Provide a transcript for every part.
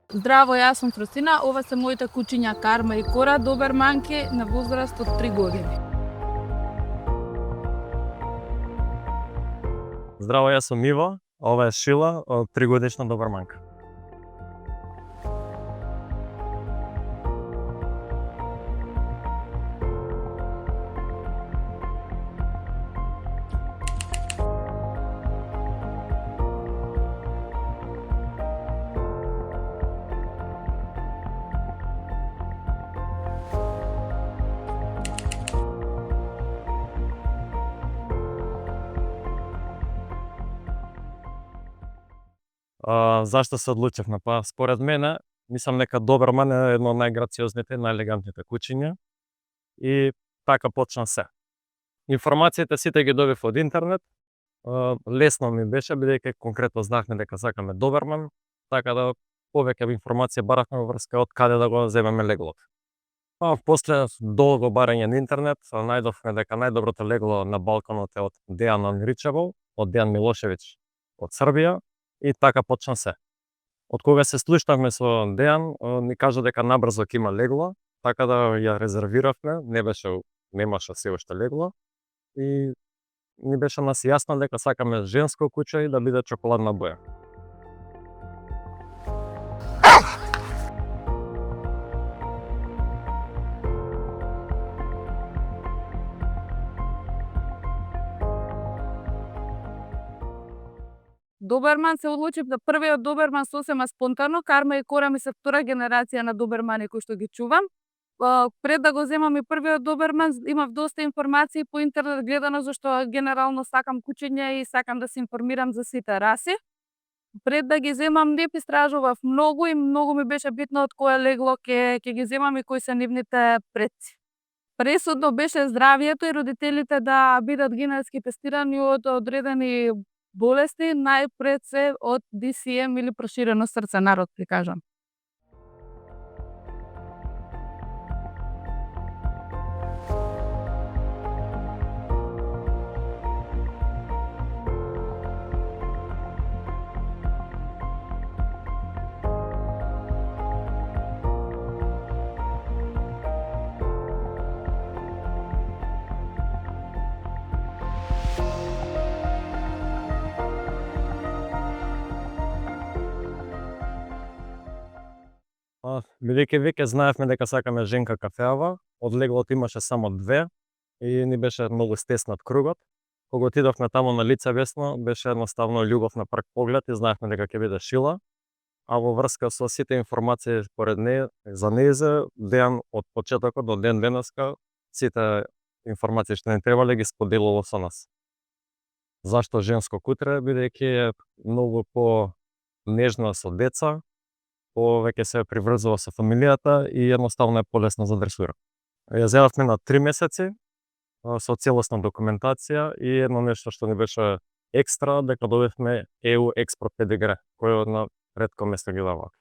Здраво, јас сум Фростина, ова се моите кучиња Карма и Кора, доберманки на возраст од 3 години. Здраво, јас сум Иво, ова е Шила, 3-годишна доберманка. Зашто се одлучивме? Па според мене, мислам дека доберман е едно од најграциозните, најелегантните кучиња и така почна се. Информациите сите ги добив од интернет. Лесно ми беше бидејќи конкретно знахме дека сакаме доберман, така да повеќе информација баравме во врска од каде да го земеме леглото. Па после долго барање на интернет, најдовме дека најдоброто легло на Балканот е од Дејан Unreachable, од Дејан Милошевиќ од Србија, и така почна се. Од кога се слуштавме со Дејан, ни кажа дека набрзо ќе има легло, така да ја резервиравме, немаше се уште легло, и ни беше нас јасно дека сакаме женско куче и да биде чоколадна боја. Доберман се одлучив за првиот доберман сосема спонтано. Карма и Кора ми се втора генерација на добермани кои што ги чувам. Пред да го земам и првиот доберман, имав доста информации по интернет гледано, зашто генерално сакам кучиња и сакам да се информирам за сите раси. Пред да ги земам, не истражував многу и многу ми беше битно од кое легло ќе ги земам и кои се нивните предци. Пресудно беше здравието и родителите да бидат генетски тестирани од одредени болести, најпред се од DCM или проширено срце, народ ќе кажам. Бидејќи веќе знаевме дека сакаме женка кафеава, од леглото имаше само 2 и ни беше многу стеснат кругот. Кога отидовме таму на лице весно, беше едноставно љубов на прв поглед и знаевме дека ќе биде Шила. А во врска со сите информации според неја, за нејзе, Дејан од почетокот до ден денеска, сите информации што ни требале ги споделува со нас. Зашто женско кутре? Бидејќи е многу по-нежна со деца, повеќе се приврзува со фамилијата и едноставно е полесно за дресура. Ја земавме на 3 месеци со целосна документација и едно нешто што ни беше екстра, дека добивме EU Expert Pedigree, кој на ретко место ги даваат.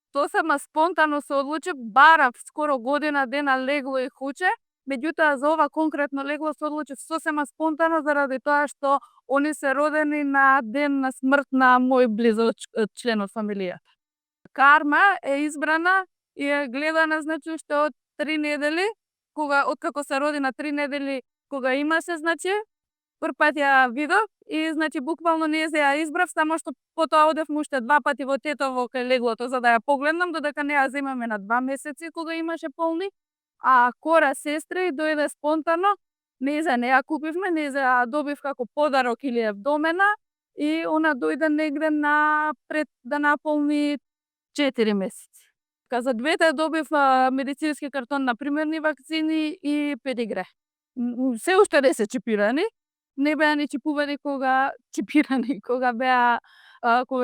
Сосема спонтано се одлучив, барав скоро година дена легло и куче, меѓутоа за ова конкретно легло се одлучив сосема спонтано заради тоа што они се родени на ден на смрт на мој близок член од фамилијата. Карма е избрана и е гледана значи уште од 3 недели, откако се роди на 3 недели, кога имаше, значи првпат ја видов и значи буквално нејзе ја избрав, само што потоа одевме уште 2 пати во Тетово кај леглото за да ја погледнам, додека не ја земаме на 2 месеци кога имаше полни, а Кора сестри дојде спонтано, нејзе не ја купивме, нејзе ја добив како подарок или е вдомена и она дојде негде пред да наполни 4 месеци. За двете добив медицински картон на примерни вакцини и педигре. Се уште не се чипирани, не беа ни чипувани кога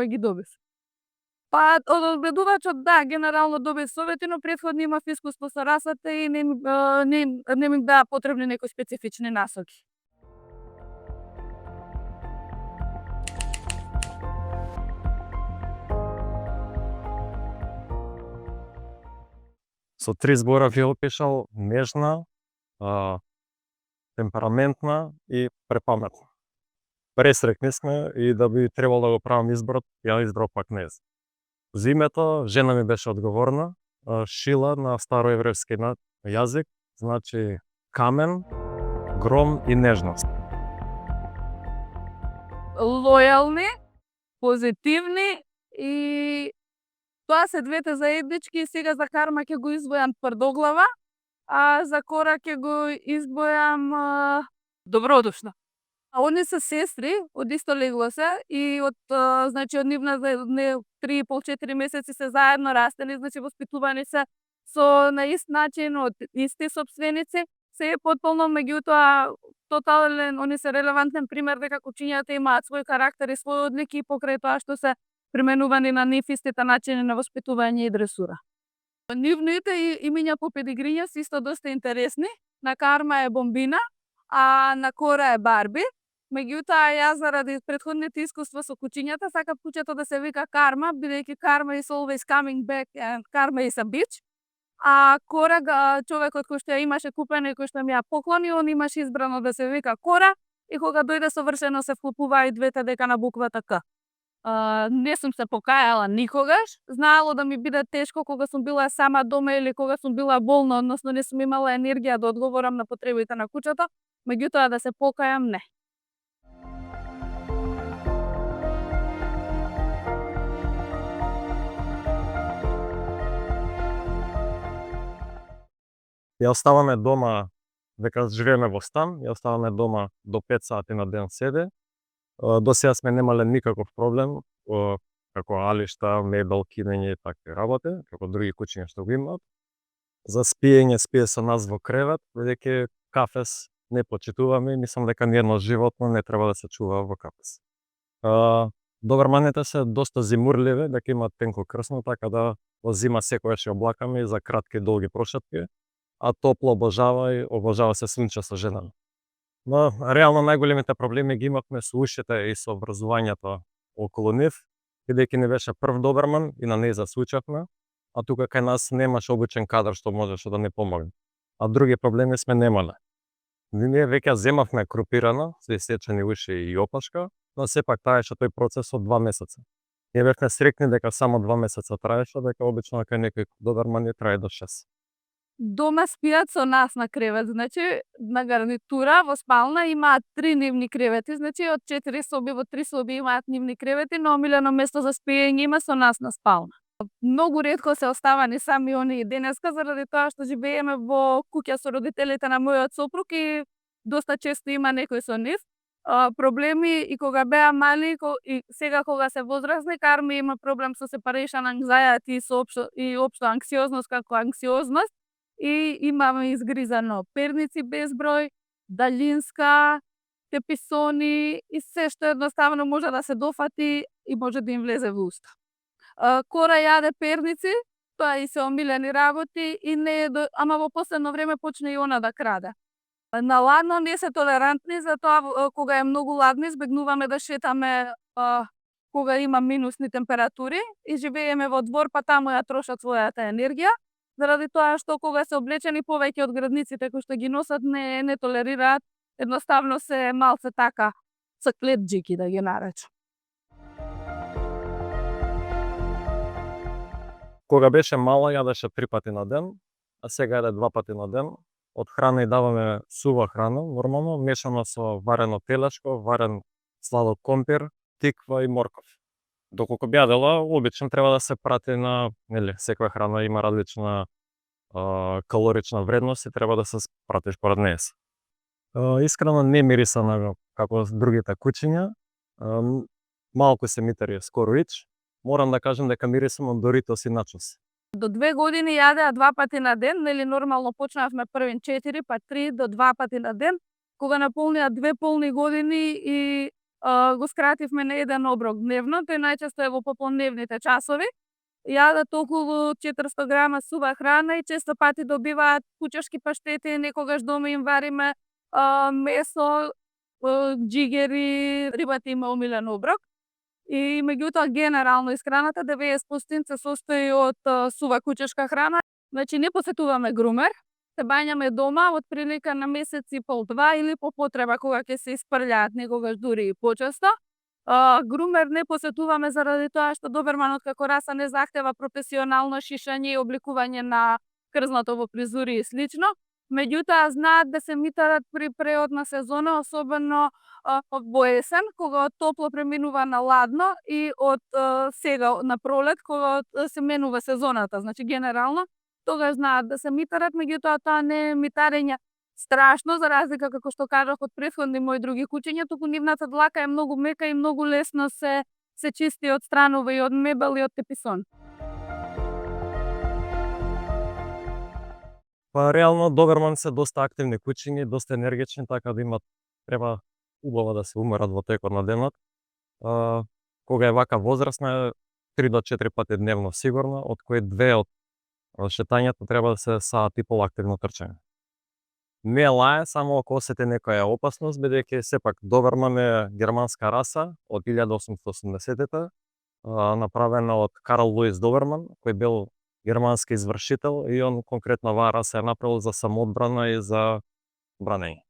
ги добив. Па од одгледувачот да, генерално добив совети, но претходно имав искуство со расата и не ми беа потребни некои специфични насоки. Со 3 збора ви опишал: нежна, темпераментна и препаметна. Пресрекни сме и да би требало да го правам изборот, ја избрав пак нејзе. Зимето жена ми беше одговорна, шила на староевревски јазик, значи камен, гром и нежност. Лојални, позитивни и тоа се двете заеднички. Сега за карма ќе го избојам тврдоглава, а за кора ќе го избојам добродушна. А они се сестри, од исто легло се и од значи од нивна 3,5-4 месеци се заедно растени, значи воспитувани се со на ист начин од исти сопственици, се е потполно, меѓутоа тотален, они се релевантен пример дека кучињата имаат свој карактер и своји одлики покрај тоа што се применувани на нив истите начини на воспитување и дресура. Нивните имиња по педигриња се исто доста интересни. На Карма е Бомбина, а на Кора е Барби. Меѓутоа, јас заради претходните искуства со кучињата сакав куќето да се вика Карма, бидејќи Karma is always coming back and Karma is a bitch. А Кора, човекот кој што ја имаше купена и кој што ми ја поклони, он имаше избрано да се вика Кора и кога дојде совршено се вклопуваа и двете дека на буквата К. Не сум се покајала никогаш. Знаело да ми биде тешко кога сум била сама дома или кога сум била болна, односно не сум имала енергија да одговорам на потребите на куќето, меѓутоа да се покајам не. Ја оставаме дома, дека живееме во стан, ја оставаме дома до 5 сати на ден седе. До сега сме немале никаков проблем, како алишта, мебел, кидење и такви работи, како други кучиња што го имаат. За спиење спие со нас во кревет, бидејќи кафес не почитуваме и мислам дека ниедно животно не треба да се чува во кафес. Добарманите се доста зимурливи, дека имаат тенко крсно, така да во зима секогаш ја облакаме и за кратки долги прошетки, а топло обожава се сонче со жена. Но реално најголемите проблеми ги имавме со ушите и со образувањето околу нив, бидејќи не беше прв добарман и на неј засучавме, а тука кај нас немаше обучен кадар што можеше да ни помогне. А други проблеми сме немале. Ние веќе земавме крупирано, со исечени уши и опашка, но сепак траеше тој процес од 2 месеца. Ние бевме срекни дека само 2 месеца траеше, дека обично кај некој добарман трае до 6. Дома спијат со нас на кревет, значи на гарнитура во спална имаат 3 нивни кревети, значи од 4 соби во 3 соби имаат нивни кревети, но омилено место за спиење има со нас на спална. Многу ретко се оставани сами они и денеска, заради тоа што живееме во куќа со родителите на мојот сопруг и доста често има некој со нив. Проблеми и кога беа мали и сега кога се возрасни, Карми има проблем со separation anxiety и општо анксиозност како анксиозност. И имаме изгризано перници безброј, далинска, теписони и се што едноставно може да се дофати и може да им влезе во уста. Кора јаде перници, тоа и се омилени работи и не е ама во последно време почне и она да краде. На ладно не се толерантни, затоа кога е многу ладно избегнуваме да шетаме кога има минусни температури и живееме во двор, па таму ја трошат својата енергија. Заради тоа што кога се облечени повеќе од градниците кои што ги носат не толерираат, едноставно се малце така цклетџики да ги наречам. Кога беше мала јадеше 3 пати на ден, а сега јаде 2 пати на ден. Од храна и даваме сува храна, нормално, мешано со варено телешко, варен сладок компир, тиква и морков. Доколку би јадела, обично треба да се прати на, секоја храна има различна калорична вредност и треба да се прати според неја. Искрено не мириса на како другите кучиња. Малку се митери скоро ич. Морам да кажам дека мирисам од Доритос и начос. До 2 години јадеа 2 пати на ден, нормално почнавме првен 4, па 3 до 2 пати на ден. Кога наполнија 2 полни години и го скративме на 1 оброк дневно, тој најчесто е во пополневните часови. Јадат околу 400 грама сува храна и често пати добиваат кучешки паштети, некогаш дома им вариме месо, џигери, рибата има омилен оброк. И меѓутоа генерално исхраната 90% се состои од сува кучешка храна. Значи не посетуваме грумер, се бањаме дома од прилика на месец и пол, 2 или по потреба кога ќе се испрлјаат, некогаш дури и почесто. Грумер не посетуваме заради тоа што доберманот како раса не захтева професионално шишање и обликување на крзнато во фризури и слично. Меѓутоа знаат да се митарат при преодна сезона, особено во есен, кога од топло преминува на ладно и од сега на пролет кога се менува сезоната, значи генерално тогаш знаат да се митарат, меѓутоа тоа не е митарење страшно за разлика како што кажав од претходни мои други кучиња, туку нивната длака е многу мека и многу лесно се чисти од странова и од мебел и од теписон. Па реално доберман се доста активни кучиња, доста енергични, така да имат треба убаво да се уморат во текот на денот. Кога е вака возрастна, 3 до 4 пати дневно сигурно, од кои 2 од шетањето треба да се саат и полуактивно трчање. Не лае само ако осети некоја опасност, бидејќи сепак доберман е германска раса од 1880-тите, направена од Карл Луис Доберман, кој бил германски извршител и он конкретно оваа раса е направил за самоодбрана и за бранење.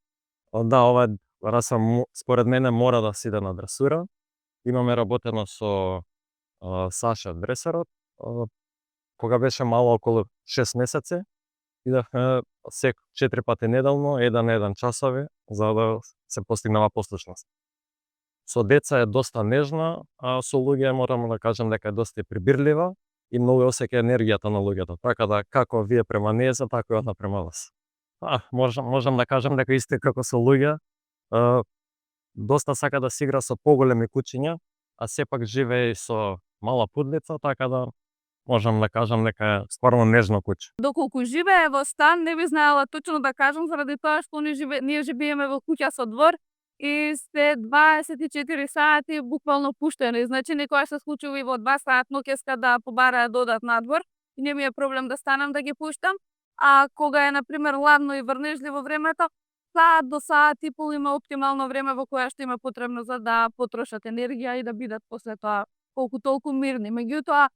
Да, ова раса според мене мора да се иде на дресура. Имаме работено со Саша дресерот. Кога беше мало околу 6 месеци, идавме 4 пати неделно, 1 на 1 часови, за да се постигнава послушност. Со деца е доста нежна, а со луѓе морам да кажам дека е доста прибирлива и многу осеќа енергијата на луѓето. Така да како вие према неа, така и она према вас. Можам да кажам дека исто како со луѓе, доста сака да се игра со поголеми кучиња, а сепак живее и со мала пудлица, така да можам да кажам дека е стварно нежно куче. Доколку живее во стан, не би знаела точно да кажам, заради тоа што ние живееме во куќа со двор и се 24 сати буквално пуштени. Значи некоја се случува и во 2 саат ноќеска да побараат да одат надвор и не ми е проблем да станам да ги пуштам. А кога е на пример ладно и врнежливо времето, саат до саат и пол има оптимално време во кое што има потребно за да потрошат енергија и да бидат после тоа колку толку мирни. Меѓутоа,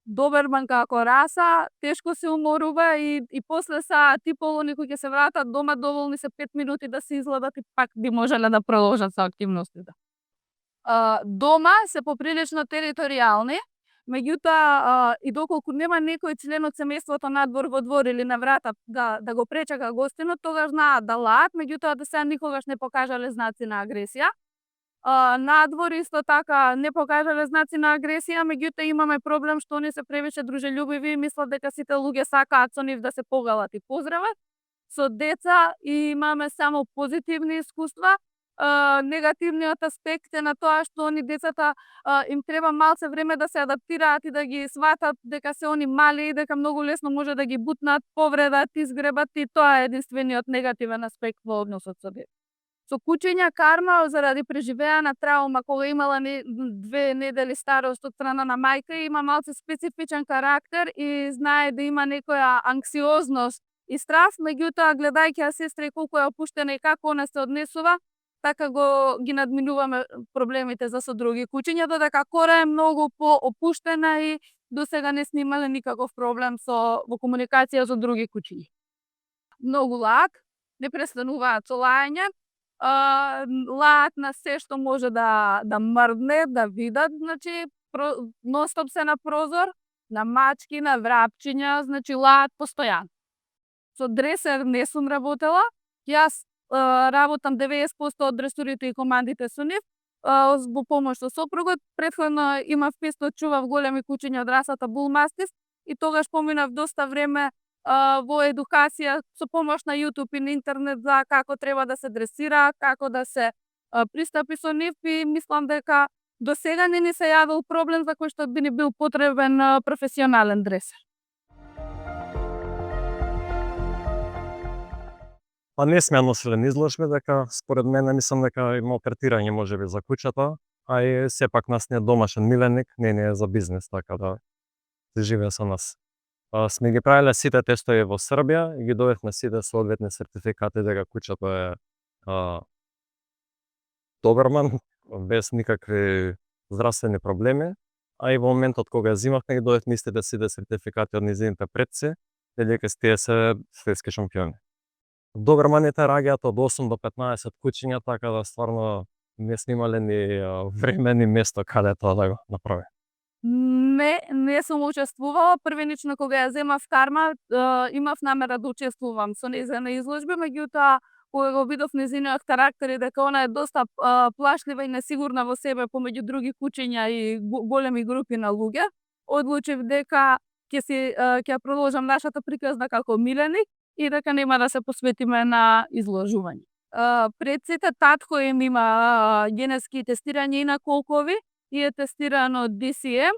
доберман како раса тешко се уморува и после саат и пол они кои ќе се вратат дома доволни се 5 минути да се изладат и пак би можеле да продолжат со активностите. Дома се поприлично територијални, меѓутоа и доколку нема некој член од семејството надвор во двор или на врата да го пречака гостинот, тогаш знаат да лаат, меѓутоа до сега никогаш не покажале знаци на агресија. Надвор исто така не покажале знаци на агресија, меѓутоа имаме проблем што они се превише дружелюбиви и мислат дека сите луѓе сакаат со нив да се погалат и поздрават. Со деца имаме само позитивни искуства. Негативниот аспект е на тоа што они децата им треба малце време да се адаптираат и да ги сватат дека се они мали и дека многу лесно може да ги бутнат, повредат, изгребат и тоа е единствениот негативен аспект во односот со деца. Со кучиња Карма заради преживеана траума кога имала 2 недели старост од страна на мајка, има малце специфичен карактер и знае да има некоја анксиозност и страв, меѓутоа гледајќи ја сестра и колку е опуштена и како она се однесува, така ги надминуваме проблемите за со други кучиња, додека Кора е многу поопуштена и досега не снимале никаков проблем во комуникација со други кучиња. Многу лак, не престануваат со лаење, лаат на се што може да мрдне, да видат, значи ностоп се на прозор, на мачки, на врапчиња, значи лаат постојано. Со дресер не сум работела, јас работам 90% од дресурите и командите со нив, во помош со сопругот. Претходно имав песто чував големи кучиња од расата Bull Mastiff и тогаш поминав доста време во едукација со помош на YouTube и на интернет за како треба да се дресира, како да се пристапи со нив и мислам дека до сега не ни се јавил проблем за кој што би ни бил потребен професионален дресер. Па не сме носиле на изложби, дека според мене мислам дека има третирање можеби за куќата, а и сепак нас не е домашен миленик, не е за бизнес, така да се живее со нас. Сме ги правиле сите тестови во Србија и ги добивме сите соодветни сертификати дека куќата е доберман, без никакви здравствени проблеми, а и во моментот кога ја зимавме ги добивме истите сите сертификати од низините предци, дека тие се светски шампиони. Доберманите раѓаат од 8 до 15 кучиња, така да стварно не снимале ни време ни место каде тоа да го направи. Не сум учествувала. Првенично кога ја земав Карма, имав намера да учествувам со нејзина изложба, меѓутоа кога го видов нејзиниот карактер и дека она е доста плашлива и несигурна во себе помеѓу други кучиња и големи групи на луѓе, одлучив дека ќе ја продолжам нашата приказна како миленик и дека нема да се посветиме на изложување. Пред сите татко им има генетски тестирање и на колкови и е тестирано DCM.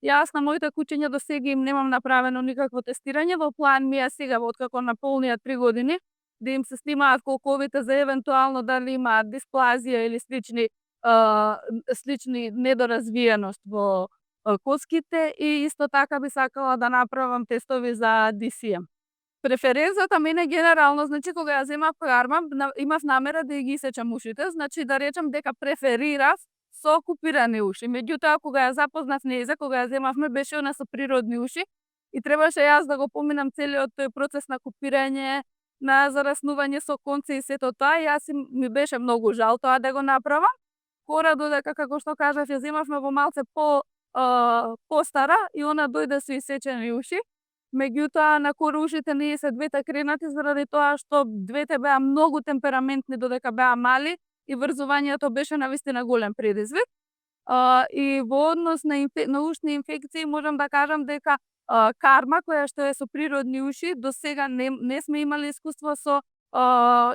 Јас на моите кучиња до сега им немам направено никакво тестирање. Во план ми е сега, откако наполнија 3 години, да им се снимаат колковите за евентуално дали имаат дисплазија или слични недоразвиеност во коските и исто така би сакала да направам тестови за DCM. Преференцата мене генерално, значи кога ја земав Карма, имав намера да ги исечам ушите, значи да речам дека преферирав со купирани уши. Меѓутоа кога ја запознав нејза, кога ја земавме, беше она со природни уши и требаше јас да го поминам целиот тој процес на купирање, на зараснување со конце и сето тоа. Јас ми беше многу жал тоа да го направам. Кора додека, како што кажав, ја земавме во малце постара и она дојде со исечени уши. Меѓутоа на Кора ушите не се двете кренати заради тоа што двете беа многу темпераментни додека беа мали и врзувањето беше навистина голем предизвик. И во однос на ушни инфекции можам да кажам дека Карма, која што е со природни уши, до сега не сме имали искуство со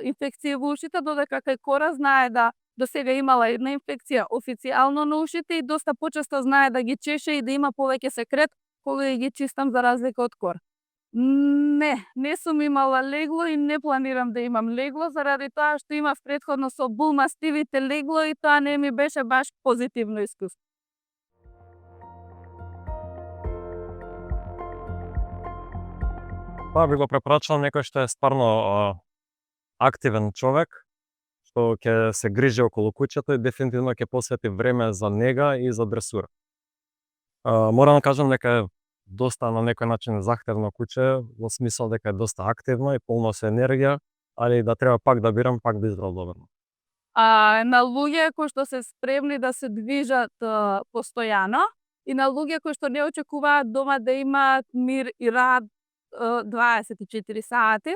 инфекција во ушите, додека кај Кора знае да до сега имала една инфекција официјално на ушите и доста почесто знае да ги чеше и да има повеќе секрет кога ги чистам за разлика од Кора. Не сум имала легло и не планирам да имам легло заради тоа што имав претходно со булмастивите легло и тоа не ми беше баш позитивно искуство. Па би го препорачал некој што е стварно активен човек, што ќе се грижи околу куќето и дефинитивно ќе посвети време за нега и за дресура. Морам да кажам дека е доста на некој начин захтевно куќе, во смисол дека е доста активно и полно со енергија, али да треба пак да бирам, пак би избрал Доберман. На луѓе кои што се спремни да се движат постојано и на луѓе кои што не очекуваат дома да имаат мир и рад 24 сати,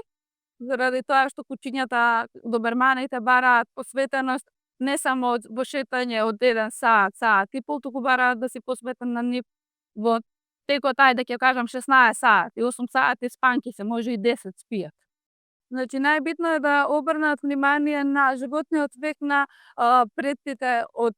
заради тоа што кучињата, доберманите бараат посветеност не само во шетање од 1 сат, сат и пол, туку бараат да си посветен на нив во текот, да ќе кажам 16 сати, 8 сати спанки се, може и 10 спијат. Значи најбитно е да обрнат внимание на животниот век на предците од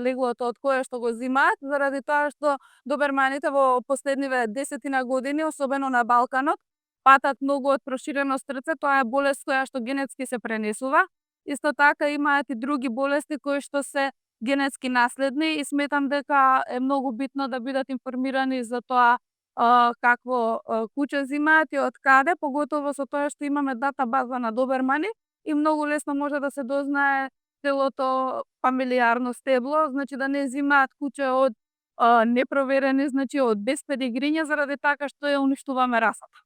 леглото од кое што го зимаат, заради тоа што доберманите во последниве 10 години, особено на Балканот, патат многу од проширено срце. Тоа е болест која што генетски се пренесува. Исто така имаат и други болести кои што се генетски наследни и сметам дека е многу битно да бидат информирани за тоа какво куќе зимаат и од каде, поготово со тоа што имаме дата база на добермани и многу лесно може да се дознае целото фамилијарно стебло, значи да не зимаат куќе од непроверени, значи од без педигриња, заради така што ја уништуваме расата.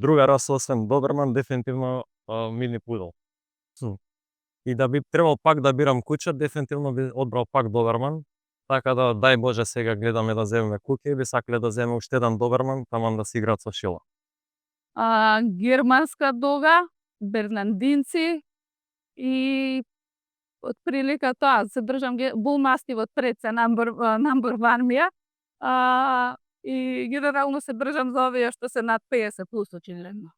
Друга раса освен Доберман, дефинитивно мини пудел. И да би требал пак да бирам куќа, дефинитивно би одбрал пак Доберман. Така да, дај Боже, сега гледаме да земеме куќе и би сакале да земеме уште еден Доберман, таман да си играат со Шила. Германска дога, бернандинци и од прилика тоа се држам булмастивот пред се number 1 ми е. И генерално се држам за овие што се над 50 плюс очигледно.